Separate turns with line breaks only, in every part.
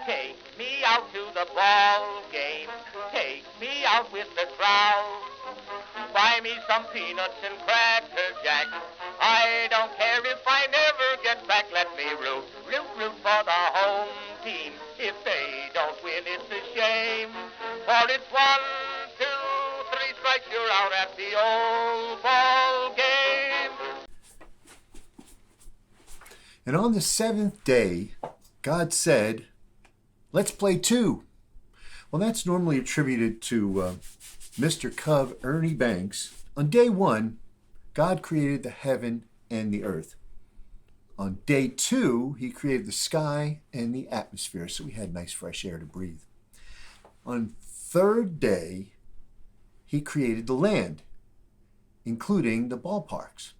Take me out to the ball game. Take me out with the crowd. Buy me some peanuts and cracker jack. I don't care if I never get back. Let me root for the home team. If they don't win, it's a shame. For it's 1, 2, 3 strikes, you're out at the old ball game.
And on the seventh day, God said, let's play two. Well, that's normally attributed to Mr. Cub Ernie Banks. On day one, God created the heaven and the earth. On day two, he created the sky and the atmosphere, so we had nice fresh air to breathe. On third day, he created the land, including the ballparks.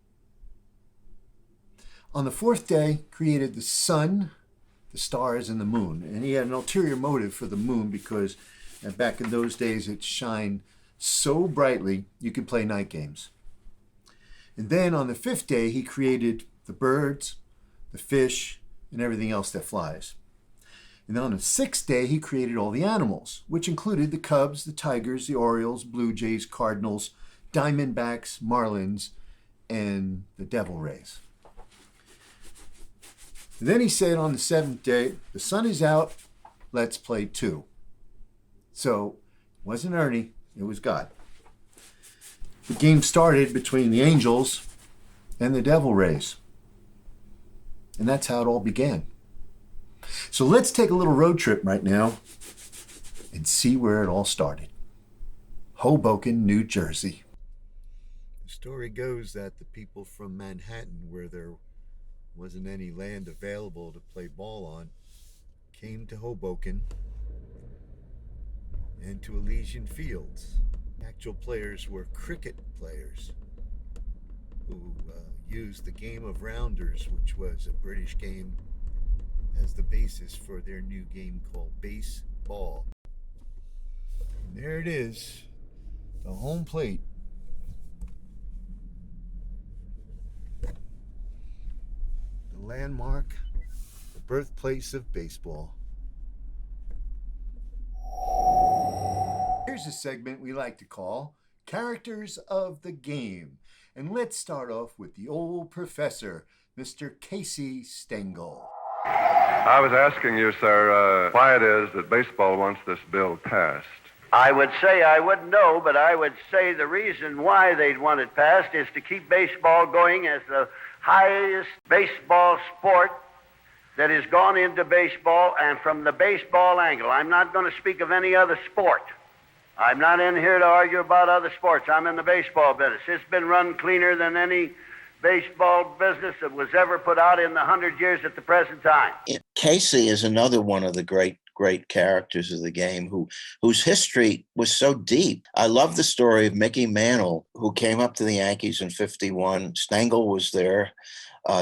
On the fourth day, created the sun, the stars, and the moon. And he had an ulterior motive for the moon because back in those days it shined so brightly you could play night games. And then on the fifth day, he created the birds, the fish, and everything else that flies. And then on the sixth day, he created all the animals, which included the cubs, the tigers, the orioles, blue jays, cardinals, diamondbacks, marlins, and the devil rays. And then he said on the seventh day, the sun is out, let's play two. So it wasn't Ernie, it was God. The game started between the angels and the devil rays. And that's how it all began. So let's take a little road trip right now and see where it all started. Hoboken, New Jersey. The story goes that the people from Manhattan, where there wasn't any land available to play ball on, came to Hoboken and to Elysian Fields. Actual players were cricket players who used the game of rounders, which was a British game, as the basis for their new game called baseball. And there it is, the home plate. The landmark, the birthplace of baseball. Here's a segment we like to call Characters of the Game. And let's start off with the old professor, Mr. Casey Stengel.
I was asking you, sir, why it is that baseball wants this bill passed.
I would say I wouldn't know, but I would say the reason why they'd want it passed is to keep baseball going as the highest baseball sport that has gone into baseball, and from the baseball angle. I'm not going to speak of any other sport. I'm not in here to argue about other sports. I'm in the baseball business. It's been run cleaner than any baseball business that was ever put out in the 100 years at the present time.
Casey is another one of the great characters of the game whose history was so deep. I love the story of Mickey Mantle, who came up to the Yankees in 51. Stengel was there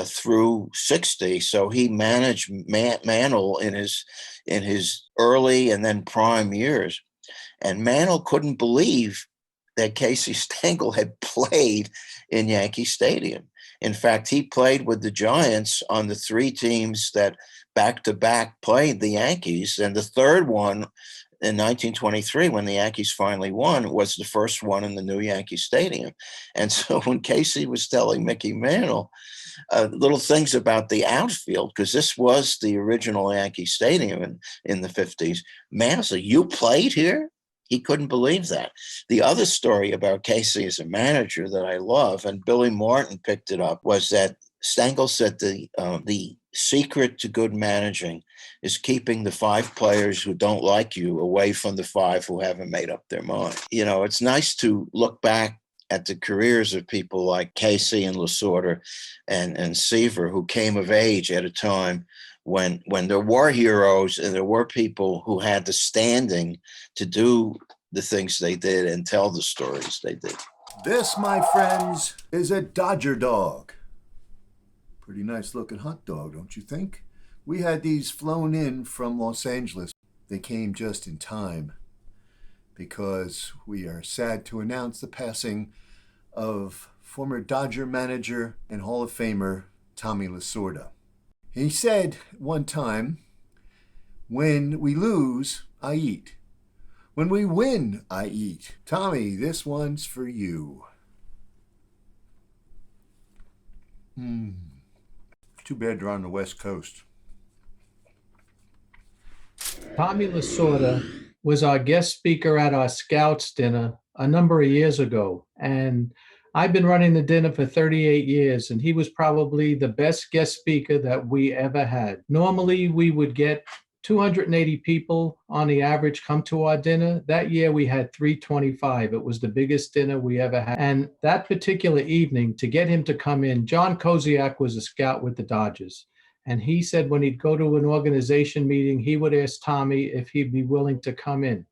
through 60, so he managed Mantle in his early and then prime years. And Mantle couldn't believe that Casey Stengel had played in Yankee Stadium. In fact, he played with the Giants on the three teams that back-to-back played the Yankees. And the third one in 1923, when the Yankees finally won, was the first one in the new Yankee Stadium. And so when Casey was telling Mickey Mantle little things about the outfield, because this was the original Yankee Stadium in the 50s, Mantle said, "You played here?" He couldn't believe that. The other story about Casey as a manager that I love, and Billy Martin picked it up, was that Stengel said the secret to good managing is keeping the 5 players who don't like you away from the 5 who haven't made up their mind. You know, it's nice to look back at the careers of people like Casey and Lasorda and Seaver, who came of age at a time when there were heroes and there were people who had the standing to do the things they did and tell the stories they did.
This, my friends, is a Dodger dog. Pretty nice looking hot dog, don't you think? We had these flown in from Los Angeles. They came just in time because we are sad to announce the passing of former Dodger manager and Hall of Famer Tommy Lasorda. He said one time, When we lose, I eat. When we win, I eat. Tommy, this one's for you. Too bad they're on the West Coast.
Tommy Lasorda was our guest speaker at our Scouts dinner a number of years ago. And I've been running the dinner for 38 years, and he was probably the best guest speaker that we ever had. Normally, we would get 280 people on the average come to our dinner. That year, we had 325. It was the biggest dinner we ever had. And that particular evening, to get him to come in, John Koziak was a scout with the Dodgers. And he said when he'd go to an organization meeting, he would ask Tommy if he'd be willing to come in.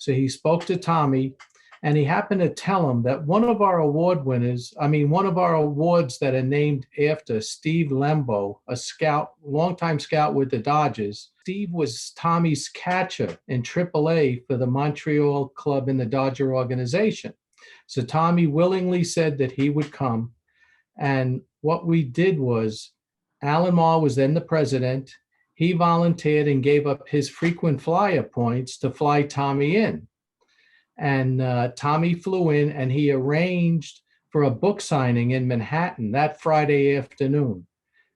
So he spoke to Tommy, and he happened to tell him that one of our awards that are named after Steve Lembo, a scout, longtime scout with the Dodgers. Steve was Tommy's catcher in AAA for the Montreal club in the Dodger organization. So Tommy willingly said that he would come. And what we did was, Alan Marr was then the president. He volunteered and gave up his frequent flyer points to fly Tommy in. And Tommy flew in, and he arranged for a book signing in Manhattan that Friday afternoon.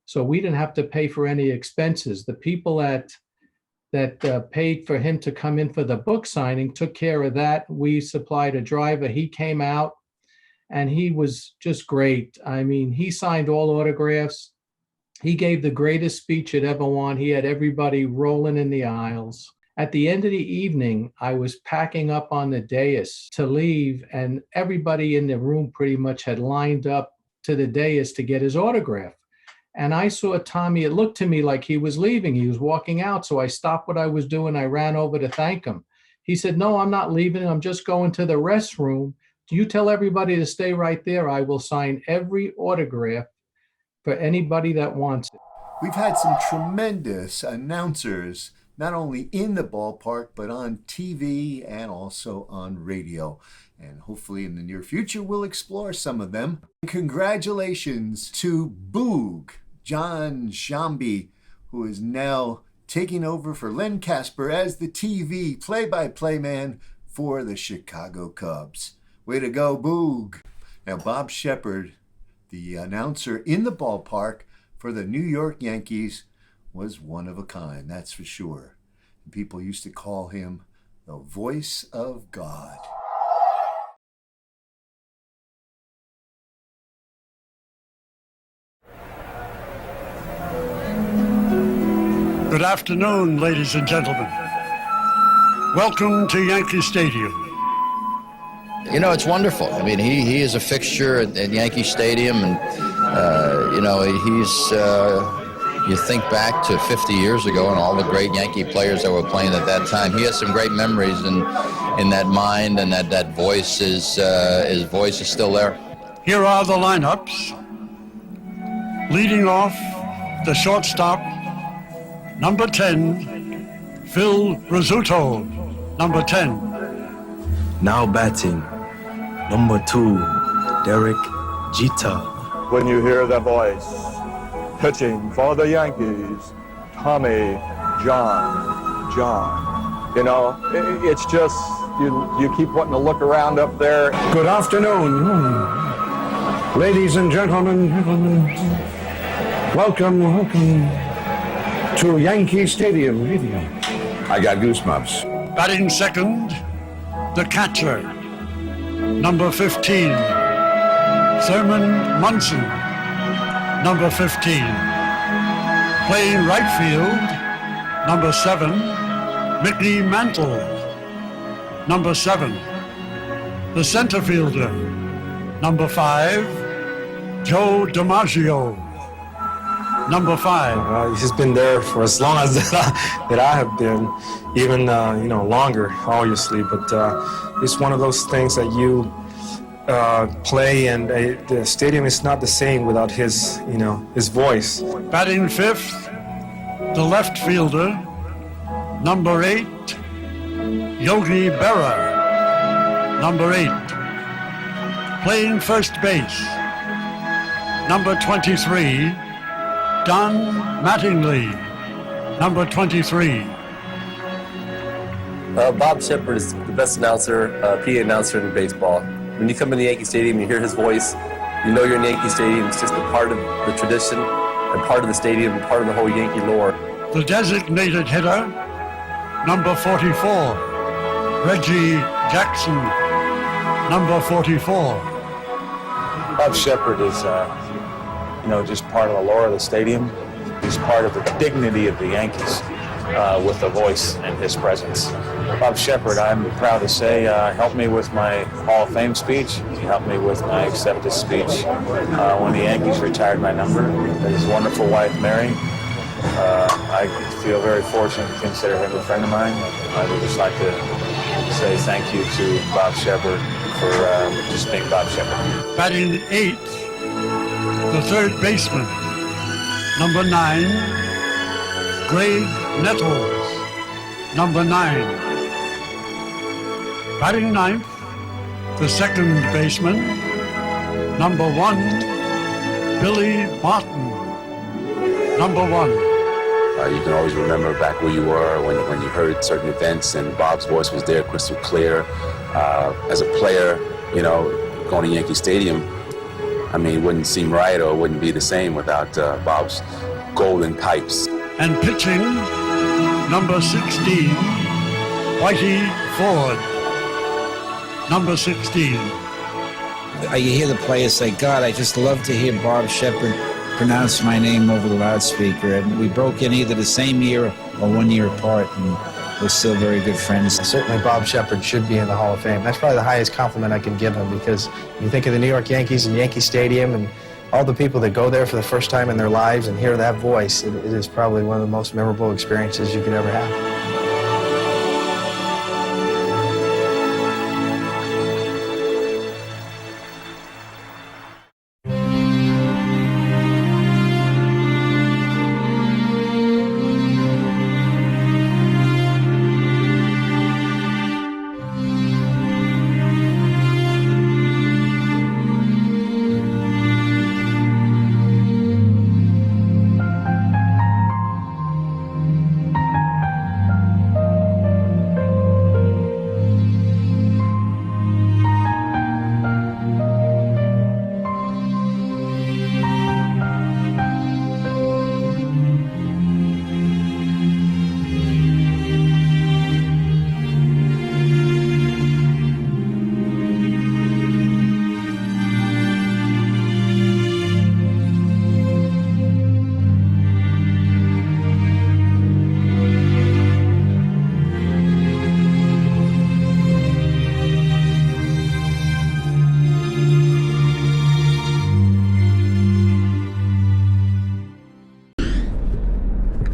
So we didn't have to pay for any expenses. The people that paid for him to come in for the book signing took care of that. We supplied a driver. He came out, and he was just great. I mean, he signed all autographs. He gave the greatest speech you'd ever want. He had everybody rolling in the aisles. At the end of the evening, I was packing up on the dais to leave, and everybody in the room pretty much had lined up to the dais to get his autograph. And I saw Tommy. It looked to me like he was leaving. He was walking out. So I stopped what I was doing. I ran over to thank him. He said, "No, I'm not leaving. I'm just going to the restroom. You tell everybody to stay right there. I will sign every autograph for anybody that wants it."
We've had some tremendous announcers, not only in the ballpark, but on TV and also on radio. And hopefully in the near future, we'll explore some of them. Congratulations to Boog, John Shambi, who is now taking over for Len Casper as the TV play-by-play man for the Chicago Cubs. Way to go, Boog. Now, Bob Shepard, the announcer in the ballpark for the New York Yankees, was one of a kind, that's for sure. And people used to call him the voice of God.
Good afternoon, ladies and gentlemen. Welcome to Yankee Stadium.
You know, it's wonderful. I mean, he is a fixture at Yankee Stadium, and, you think back to 50 years ago and all the great Yankee players that were playing at that time. He has some great memories in that mind, and that voice is, his voice is still there.
Here are the lineups. Leading off, the shortstop, number 10, Phil Rizzuto, number 10.
Now batting, number 2, Derek Jeter.
When you hear the voice, pitching for the Yankees, Tommy John. You know, it's just, you keep wanting to look around up there.
Good afternoon, ladies and gentlemen. Welcome to Yankee Stadium.
I got goosebumps.
Batting second, the catcher, number 15, Thurman Munson, number 15. Playing right field, number 7, Mickey Mantle, number 7. The center fielder, number 5, Joe DiMaggio, number 5.
He's been there for as long as that I have been, even longer, obviously. But it's one of those things that you play, and the stadium is not the same without his voice.
Batting fifth, the left fielder, number 8, Yogi Berra, number 8. Playing first base, number 23, Don Mattingly, number 23.
Bob Shepard is the best announcer, PA announcer in baseball. When you come in the Yankee Stadium and you hear his voice, you know you're in Yankee Stadium. It's just a part of the tradition and part of the stadium and part of the whole Yankee lore.
The designated hitter, number 44, Reggie Jackson, number 44.
Bob Shepard is, just part of the lore of the stadium. He's part of the dignity of the Yankees with the voice and his presence. Bob Shepard, I'm proud to say, helped me with my Hall of Fame speech. He helped me with my acceptance speech when the Yankees retired my number. His wonderful wife, Mary. I feel very fortunate to consider him a friend of mine. I would just like to say thank you to Bob Shepard for just being Bob Shepard.
Batting eighth, the third baseman, number 9, Greg Nettles, number 9. Batting ninth, the second baseman, number 1, Billy Martin, number 1.
You can always remember back where you were when you heard certain events and Bob's voice was there crystal clear. As a player, going to Yankee Stadium, it wouldn't seem right or it wouldn't be the same without Bob's golden pipes.
And pitching, number 16, Whitey Ford, number 16.
You hear the players say, God, I just love to hear Bob Shepard pronounce my name over the loudspeaker. And we broke in either the same year or 1 year apart, and we're still very good friends.
Certainly Bob Shepard should be in the Hall of Fame. That's probably the highest compliment I can give him, because you think of the New York Yankees and Yankee Stadium and all the people that go there for the first time in their lives and hear that voice, it is probably one of the most memorable experiences you could ever have.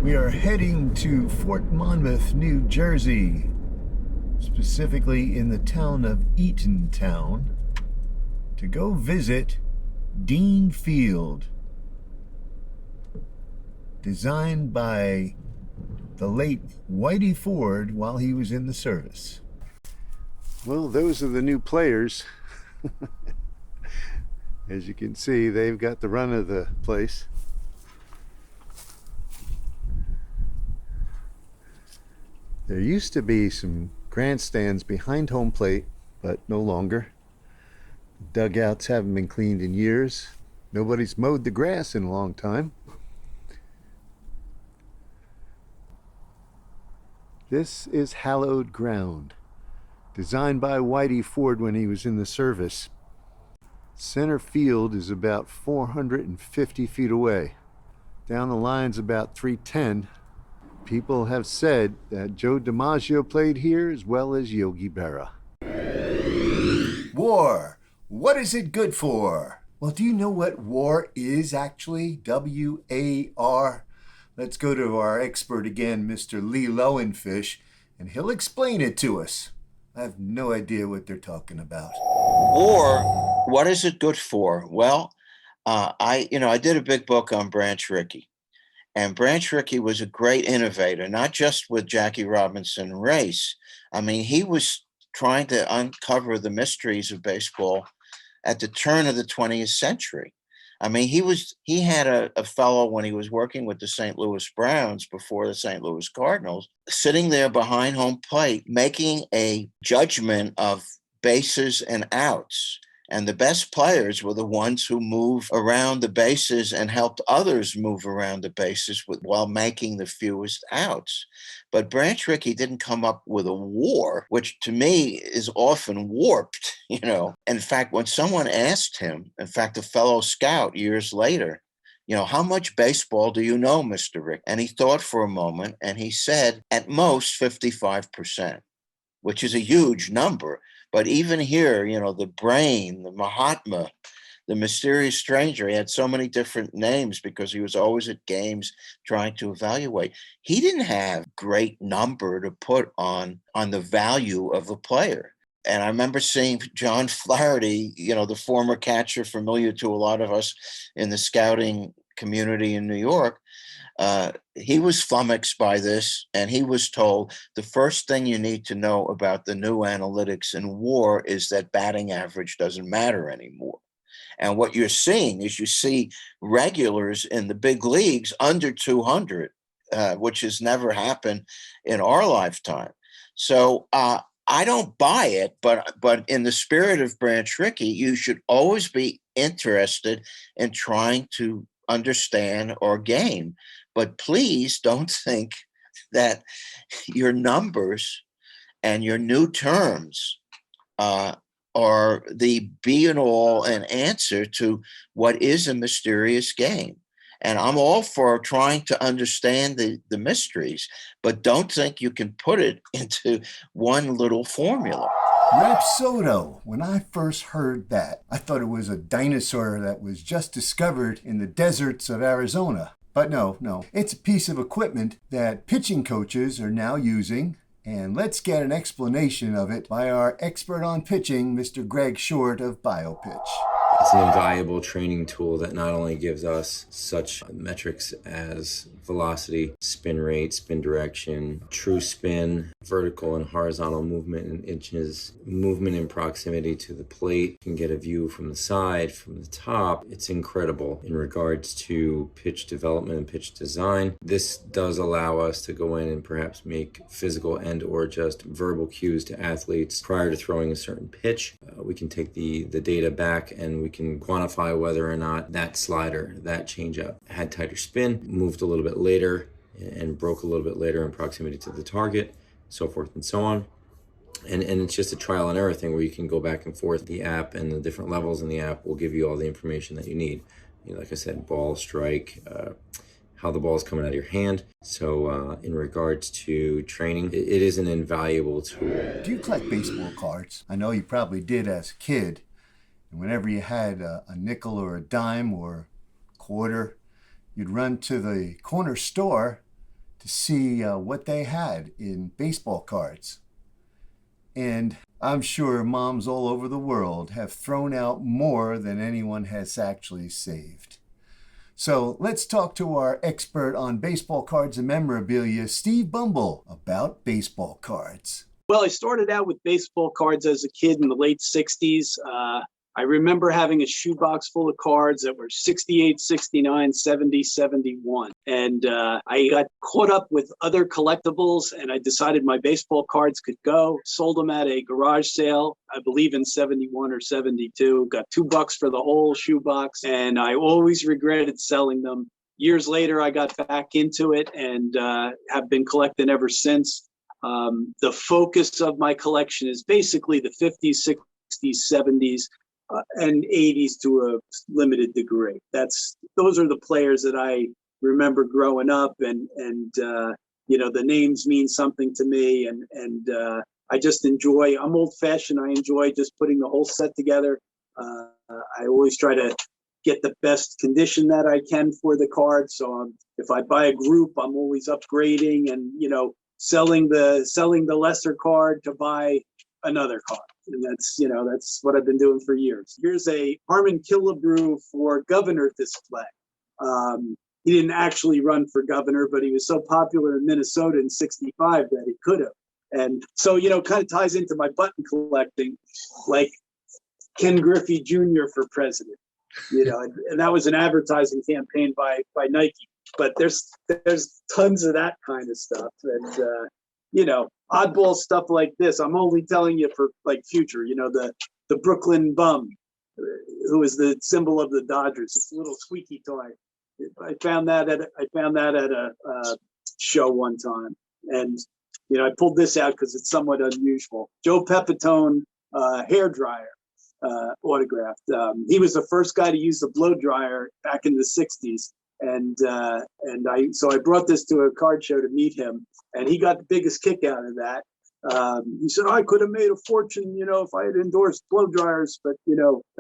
We are heading to Fort Monmouth, New Jersey, specifically in the town of Eatontown, to go visit Dean Field, designed by the late Whitey Ford while he was in the service. Well, those are the new players. As you can see, they've got the run of the place. There used to be some grandstands behind home plate, but no longer. Dugouts haven't been cleaned in years. Nobody's mowed the grass in a long time. This is hallowed ground, designed by Whitey Ford when he was in the service. Center field is about 450 feet away. Down the line's about 310. People have said that Joe DiMaggio played here as well as Yogi Berra. War. What is it good for? Well, do you know what war is actually? W-A-R. Let's go to our expert again, Mr. Lee Lowenfish, and he'll explain it to us. I have no idea what they're talking about.
War, what is it good for? Well, I did a big book on Branch Rickey. And Branch Rickey was a great innovator, not just with Jackie Robinson race. I mean, he was trying to uncover the mysteries of baseball at the turn of the 20th century. I mean, he had a fellow when he was working with the St. Louis Browns before the St. Louis Cardinals, sitting there behind home plate, making a judgment of bases and outs. And the best players were the ones who moved around the bases and helped others move around the bases while making the fewest outs. But Branch Rickey didn't come up with a war, which to me is often warped, you know. In fact, when someone asked him, in fact, a fellow scout years later, you know, how much baseball do you know, Mr. Rick? And he thought for a moment and he said, at most 55%, which is a huge number. But even here, you know, the brain, the Mahatma, the mysterious stranger, he had so many different names because he was always at games trying to evaluate. He didn't have great number to put on the value of a player. And I remember seeing John Flaherty, you know, the former catcher familiar to a lot of us in the scouting community in New York. He was flummoxed by this, and he was told the first thing you need to know about the new analytics in WAR is that batting average doesn't matter anymore. And what you're seeing is you see regulars in the big leagues under 200, which has never happened in our lifetime. So I don't buy it, but in the spirit of Branch Rickey, you should always be interested in trying to understand our game. But please don't think that your numbers and your new terms are the be and all and answer to what is a mysterious game. And I'm all for trying to understand the mysteries, but don't think you can put it into one little formula.
Rapsodo. When I first heard that, I thought it was a dinosaur that was just discovered in the deserts of Arizona. But no, it's a piece of equipment that pitching coaches are now using. And let's get an explanation of it by our expert on pitching, Mr. Greg Short of BioPitch.
It's an invaluable training tool that not only gives us such metrics as velocity, spin rate, spin direction, true spin, vertical and horizontal movement in inches, movement in proximity to the plate. You can get a view from the side, from the top. It's incredible in regards to pitch development and pitch design. This does allow us to go in and perhaps make physical and or just verbal cues to athletes prior to throwing a certain pitch. We can take the data back and we can quantify whether or not that slider, that changeup had tighter spin, moved a little bit later and broke a little bit later in proximity to the target, so forth and so on. And it's just a trial and error thing where you can go back and forth. The app and the different levels in the app will give you all the information that you need. You know, like I said, ball, strike, how the ball is coming out of your hand. So in regards to training, it is an invaluable tool.
Do you collect baseball cards? I know you probably did as a kid. And whenever you had a nickel or a dime or a quarter, you'd run to the corner store to see what they had in baseball cards. And I'm sure moms all over the world have thrown out more than anyone has actually saved. So let's talk to our expert on baseball cards and memorabilia, Steve Bumble, about baseball cards.
Well, I started out with baseball cards as a kid in the late 60s. I remember having a shoebox full of cards that were 68, 69, 70, 71. And I got caught up with other collectibles and I decided my baseball cards could go. Sold them at a garage sale, I believe in 71 or 72. Got $2 for the whole shoebox. And I always regretted selling them. Years later, I got back into it and have been collecting ever since. The focus of my collection is basically the 50s, 60s, 70s. And 80s to a limited degree. Those are the players that I remember growing up, and you know, the names mean something to me, and I just enjoy. I'm old-fashioned. I enjoy just putting the whole set together. I always try to get the best condition that I can for the card. So if I buy a group, I'm always upgrading and, you know, selling the lesser card to buy another card. And that's what I've been doing for years. Here's a Harmon Killebrew for governor display. He didn't actually run for governor, but he was so popular in Minnesota in '65 that he could have. And so, you know, kind of ties into my button collecting, like Ken Griffey Jr. for president. and that was an advertising campaign by Nike. But there's tons of that kind of stuff, and oddball stuff like this. I'm only telling you for like future. The Brooklyn Bum, who is the symbol of the Dodgers. This little squeaky toy. I found that at a show one time, and I pulled this out because it's somewhat unusual. Joe Pepitone hair dryer autographed. He was the first guy to use the blow dryer back in the '60s, and I brought this to a card show to meet him, and he got the biggest kick out of that. He said, I could have made a fortune, if I had endorsed blow dryers, but,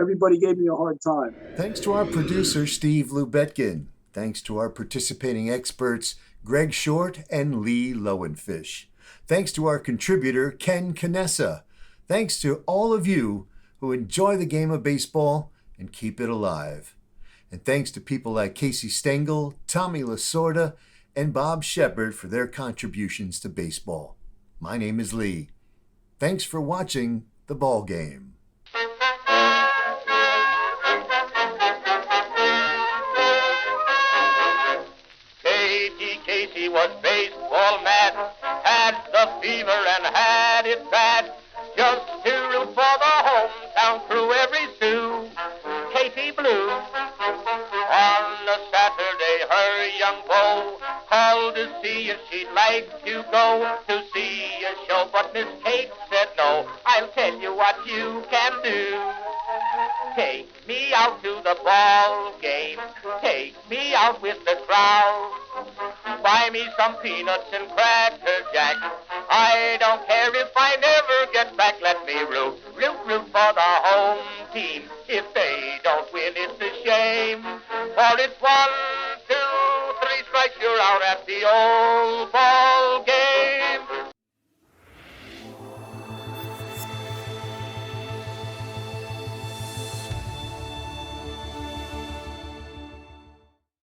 everybody gave me a hard time.
Thanks to our producer, Steve Lubetkin. Thanks to our participating experts, Greg Short and Lee Lowenfish. Thanks to our contributor, Ken Canessa. Thanks to all of you who enjoy the game of baseball and keep it alive. And thanks to people like Casey Stengel, Tommy Lasorda, and Bob Shepard for their contributions to baseball. My name is Lee. Thanks for watching The Ball Game.
Casey was baseball mad, had the fever and had it bad, just to root for the hometown crew every Sue. Katie Blue. On a Saturday, her young beau called to see if she'd like to go to see a show, but Miss Kate said no. I'll tell you what you can do. Take me out to the ball game. Take me out with the crowd. Buy me some peanuts and cracker jack. I don't care if I never get back. Let me root for the home team. If they don't win, it's a shame. For it's 1, 2, 3 strikes, you're out at the old